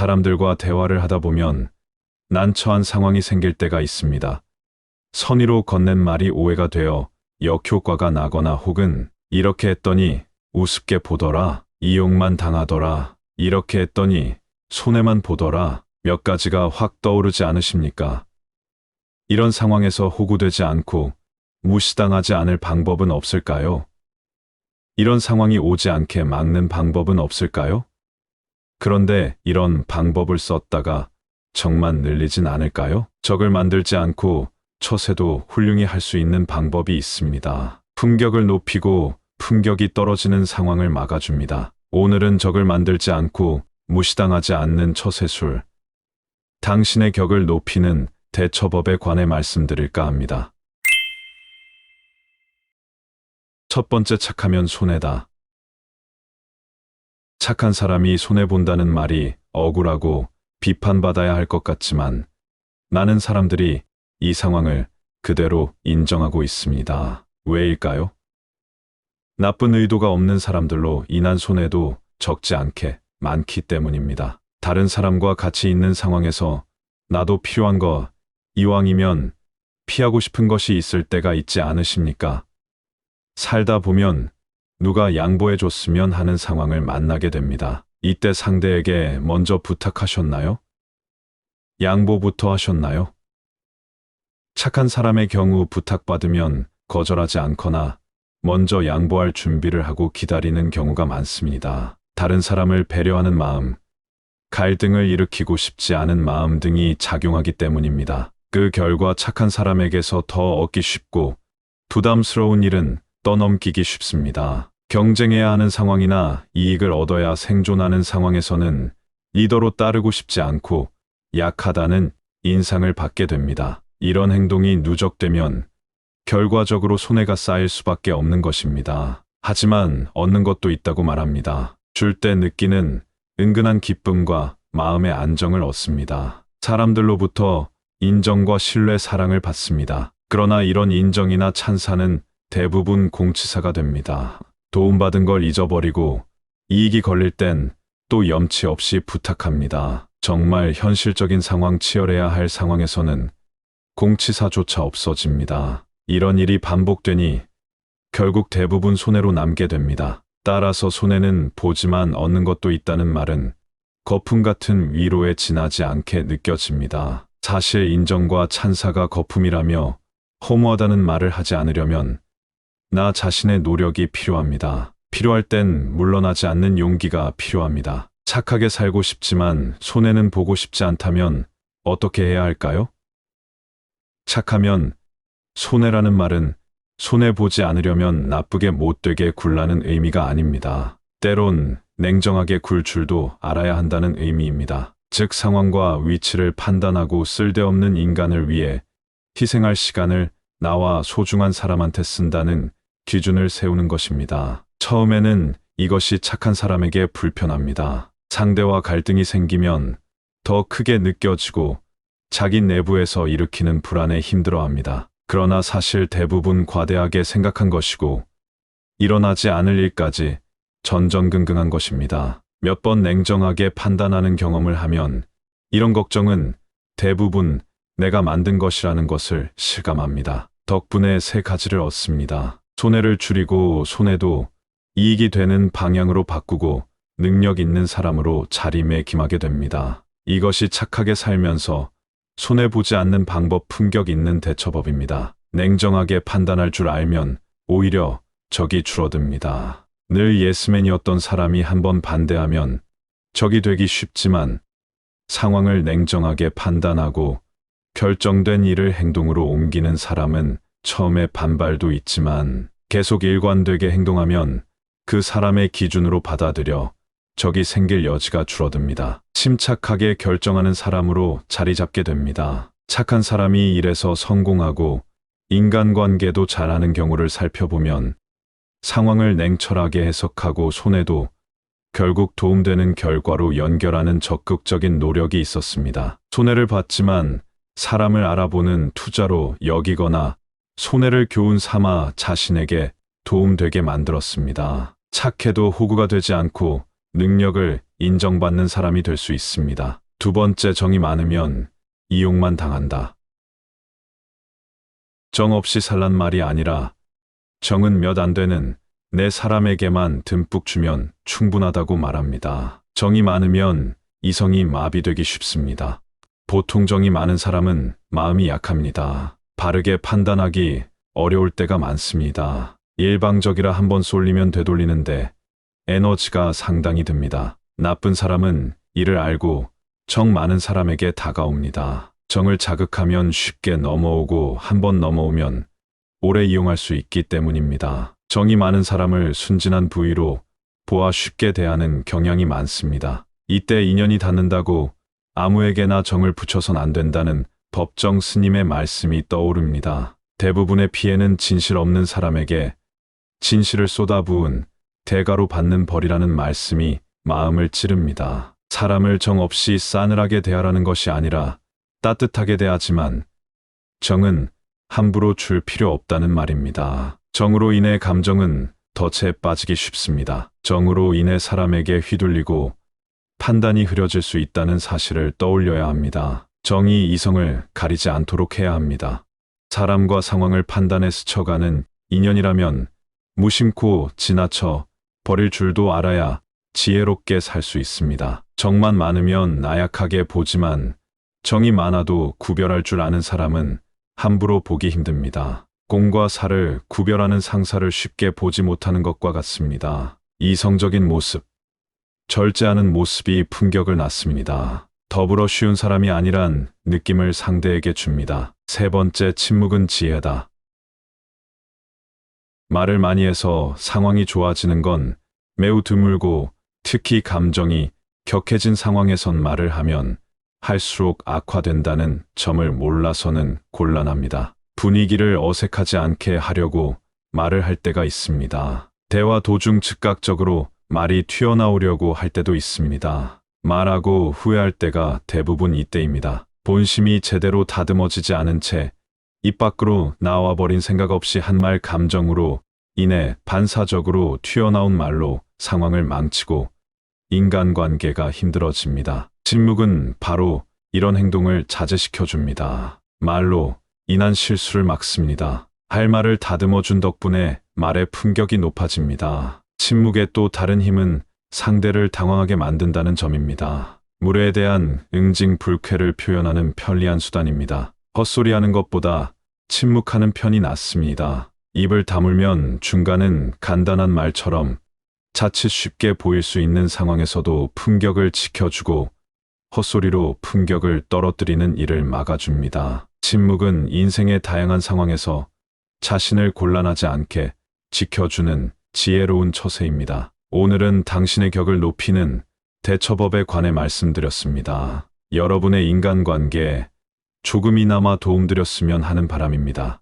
사람들과 대화를 하다 보면 난처한 상황이 생길 때가 있습니다. 선의로 건넨 말이 오해가 되어 역효과가 나거나 혹은 이렇게 했더니 우습게 보더라, 이용만 당하더라, 이렇게 했더니 손해만 보더라 몇 가지가 확 떠오르지 않으십니까? 이런 상황에서 호구되지 않고 무시당하지 않을 방법은 없을까요? 이런 상황이 오지 않게 막는 방법은 없을까요? 그런데 이런 방법을 썼다가 적만 늘리진 않을까요? 적을 만들지 않고 처세도 훌륭히 할 수 있는 방법이 있습니다. 품격을 높이고 품격이 떨어지는 상황을 막아줍니다. 오늘은 적을 만들지 않고 무시당하지 않는 처세술, 당신의 격을 높이는 대처법에 관해 말씀드릴까 합니다. 첫 번째, 착하면 손해다. 착한 사람이 손해본다는 말이 억울하고 비판받아야 할 것 같지만 많은 사람들이 이 상황을 그대로 인정하고 있습니다. 왜일까요? 나쁜 의도가 없는 사람들로 인한 손해도 적지 않게 많기 때문입니다. 다른 사람과 같이 있는 상황에서 나도 필요한 거, 이왕이면 피하고 싶은 것이 있을 때가 있지 않으십니까? 살다 보면 누가 양보해 줬으면 하는 상황을 만나게 됩니다. 이때 상대에게 먼저 부탁하셨나요? 양보부터 하셨나요? 착한 사람의 경우 부탁받으면 거절하지 않거나 먼저 양보할 준비를 하고 기다리는 경우가 많습니다. 다른 사람을 배려하는 마음, 갈등을 일으키고 싶지 않은 마음 등이 작용하기 때문입니다. 그 결과 착한 사람에게서 더 얻기 쉽고 부담스러운 일은 떠넘기기 쉽습니다. 경쟁해야 하는 상황이나 이익을 얻어야 생존하는 상황에서는 리더로 따르고 싶지 않고 약하다는 인상을 받게 됩니다. 이런 행동이 누적되면 결과적으로 손해가 쌓일 수밖에 없는 것입니다. 하지만 얻는 것도 있다고 말합니다. 줄 때 느끼는 은근한 기쁨과 마음의 안정을 얻습니다. 사람들로부터 인정과 신뢰, 사랑을 받습니다. 그러나 이런 인정이나 찬사는 대부분 공치사가 됩니다. 도움받은 걸 잊어버리고 이익이 걸릴 땐 또 염치 없이 부탁합니다. 정말 현실적인 상황, 치열해야 할 상황에서는 공치사조차 없어집니다. 이런 일이 반복되니 결국 대부분 손해로 남게 됩니다. 따라서 손해는 보지만 얻는 것도 있다는 말은 거품 같은 위로에 지나지 않게 느껴집니다. 사실 인정과 찬사가 거품이라며 허무하다는 말을 하지 않으려면 나 자신의 노력이 필요합니다. 필요할 땐 물러나지 않는 용기가 필요합니다. 착하게 살고 싶지만 손해는 보고 싶지 않다면 어떻게 해야 할까요? 착하면 손해라는 말은 손해보지 않으려면 나쁘게 못되게 굴라는 의미가 아닙니다. 때론 냉정하게 굴 줄도 알아야 한다는 의미입니다. 즉 상황과 위치를 판단하고 쓸데없는 인간을 위해 희생할 시간을 나와 소중한 사람한테 쓴다는 기준을 세우는 것입니다. 처음에는 이것이 착한 사람에게 불편합니다. 상대와 갈등이 생기면 더 크게 느껴지고 자기 내부에서 일으키는 불안에 힘들어합니다. 그러나 사실 대부분 과대하게 생각한 것이고 일어나지 않을 일까지 전전긍긍한 것입니다. 몇 번 냉정하게 판단하는 경험을 하면 이런 걱정은 대부분 내가 만든 것이라는 것을 실감합니다. 덕분에 세 가지를 얻습니다. 손해를 줄이고 손해도 이익이 되는 방향으로 바꾸고 능력 있는 사람으로 자리매김하게 됩니다. 이것이 착하게 살면서 손해보지 않는 방법, 품격 있는 대처법입니다. 냉정하게 판단할 줄 알면 오히려 적이 줄어듭니다. 늘 예스맨이었던 사람이 한번 반대하면 적이 되기 쉽지만 상황을 냉정하게 판단하고 결정된 일을 행동으로 옮기는 사람은 처음에 반발도 있지만 계속 일관되게 행동하면 그 사람의 기준으로 받아들여 적이 생길 여지가 줄어듭니다. 침착하게 결정하는 사람으로 자리 잡게 됩니다. 착한 사람이 일에서 성공하고 인간관계도 잘하는 경우를 살펴보면 상황을 냉철하게 해석하고 손해도 결국 도움되는 결과로 연결하는 적극적인 노력이 있었습니다. 손해를 봤지만 사람을 알아보는 투자로 여기거나 손해를 교훈 삼아 자신에게 도움되게 만들었습니다. 착해도 호구가 되지 않고 능력을 인정받는 사람이 될 수 있습니다. 두 번째, 정이 많으면 이용만 당한다. 정 없이 살란 말이 아니라 정은 몇 안 되는 내 사람에게만 듬뿍 주면 충분하다고 말합니다. 정이 많으면 이성이 마비되기 쉽습니다. 보통 정이 많은 사람은 마음이 약합니다. 바르게 판단하기 어려울 때가 많습니다. 일방적이라 한번 쏠리면 되돌리는데 에너지가 상당히 듭니다. 나쁜 사람은 이를 알고 정 많은 사람에게 다가옵니다. 정을 자극하면 쉽게 넘어오고 한번 넘어오면 오래 이용할 수 있기 때문입니다. 정이 많은 사람을 순진한 부위로 보아 쉽게 대하는 경향이 많습니다. 이때 인연이 닿는다고 아무에게나 정을 붙여선 안 된다는 법정 스님의 말씀이 떠오릅니다. 대부분의 피해는 진실 없는 사람에게 진실을 쏟아부은 대가로 받는 벌이라는 말씀이 마음을 찌릅니다. 사람을 정 없이 싸늘하게 대하라는 것이 아니라 따뜻하게 대하지만 정은 함부로 줄 필요 없다는 말입니다. 정으로 인해 감정은 덫에 빠지기 쉽습니다. 정으로 인해 사람에게 휘둘리고 판단이 흐려질 수 있다는 사실을 떠올려야 합니다. 정이 이성을 가리지 않도록 해야 합니다. 사람과 상황을 판단해 스쳐가는 인연이라면 무심코 지나쳐 버릴 줄도 알아야 지혜롭게 살 수 있습니다. 정만 많으면 나약하게 보지만 정이 많아도 구별할 줄 아는 사람은 함부로 보기 힘듭니다. 공과 사를 구별하는 상사를 쉽게 보지 못하는 것과 같습니다. 이성적인 모습, 절제하는 모습이 품격을 낳습니다. 더불어 쉬운 사람이 아니란 느낌을 상대에게 줍니다. 세 번째, 침묵은 지혜다. 말을 많이 해서 상황이 좋아지는 건 매우 드물고 특히 감정이 격해진 상황에선 말을 하면 할수록 악화된다는 점을 몰라서는 곤란합니다. 분위기를 어색하지 않게 하려고 말을 할 때가 있습니다. 대화 도중 즉각적으로 말이 튀어나오려고 할 때도 있습니다. 말하고 후회할 때가 대부분 이때입니다. 본심이 제대로 다듬어지지 않은 채 입 밖으로 나와버린 생각 없이 한 말 감정으로 인해 반사적으로 튀어나온 말로 상황을 망치고 인간관계가 힘들어집니다. 침묵은 바로 이런 행동을 자제시켜줍니다. 말로 인한 실수를 막습니다. 할 말을 다듬어준 덕분에 말의 품격이 높아집니다. 침묵의 또 다른 힘은 상대를 당황하게 만든다는 점입니다. 물에 대한 응징불쾌를 표현하는 편리한 수단입니다. 헛소리하는 것보다 침묵하는 편이 낫습니다. 입을 다물면 중간은 간단한 말처럼 자칫 쉽게 보일 수 있는 상황에서도 품격을 지켜주고 헛소리로 품격을 떨어뜨리는 일을 막아줍니다. 침묵은 인생의 다양한 상황에서 자신을 곤란하지 않게 지켜주는 지혜로운 처세입니다. 오늘은 당신의 격을 높이는 대처법에 관해 말씀드렸습니다. 여러분의 인간관계에 조금이나마 도움드렸으면 하는 바람입니다.